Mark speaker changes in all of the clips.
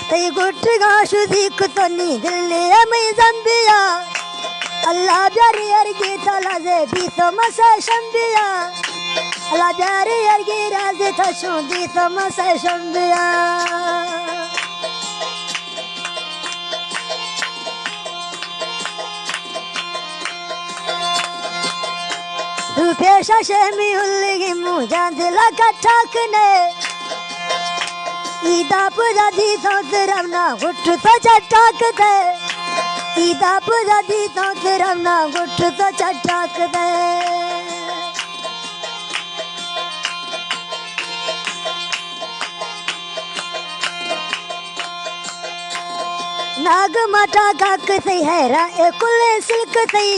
Speaker 1: तई गुट गाशु दिख तो नी दिल्ली मैं जंबिया अल्लाह प्यारी अर्गी तला जे भी तो मसा शंबिया अल्लाह प्यारी अर्गी राजे थशु दी तो मसा शंबिया तू पेशा शेमी उल्लगी मुझा दिला का ठाकने ईदा पूजा दी तो तिरमना गुट तो चटाक दे ईदा पूजा दी तो तिरमना गुट तो चटाक दे नाग माटा काक थई हैरा ए कुले सिल्क थई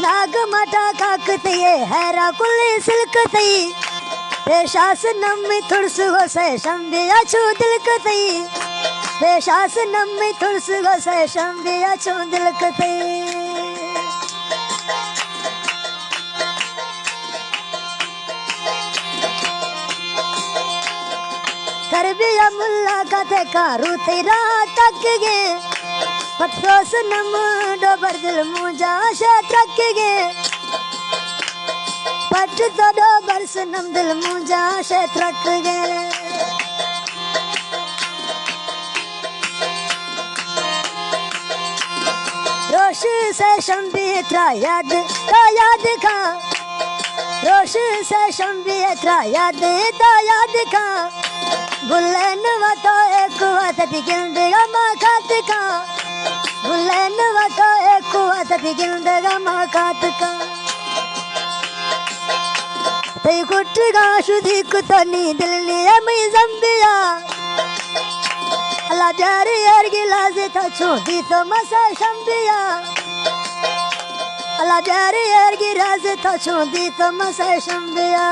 Speaker 1: नाग माटा काक थई हैरा कुले सिल्क थई पेशासनम में थुड़स हो से शंबिया छु दिल कतई पेशासनम में थुड़स हो से शंबिया छु दिल कतई करबिया मुल्ला का ते कारू तेरा तक गे पत्रोस नम डोबर दिल मुझा से तक गे पट तो डोबर सनम दिल मुझा से तक गे रोश से शंबित्रा याद खा रोश से शंबित्रा याद खा बुल्लन व तो एक वत दिगिंदगा माँ खात का बुल्लन व तो एक वत दिगिंदगा माँ खात का तई गुट गाशु दिख तो नी दिल्ली मैं जंबिया अल्लाह प्यारी अर्गी लाजे था छोटी तो मसा शंबिया अल्लाह प्यारी अर्गी राजे था छोटी तो मसा शंबिया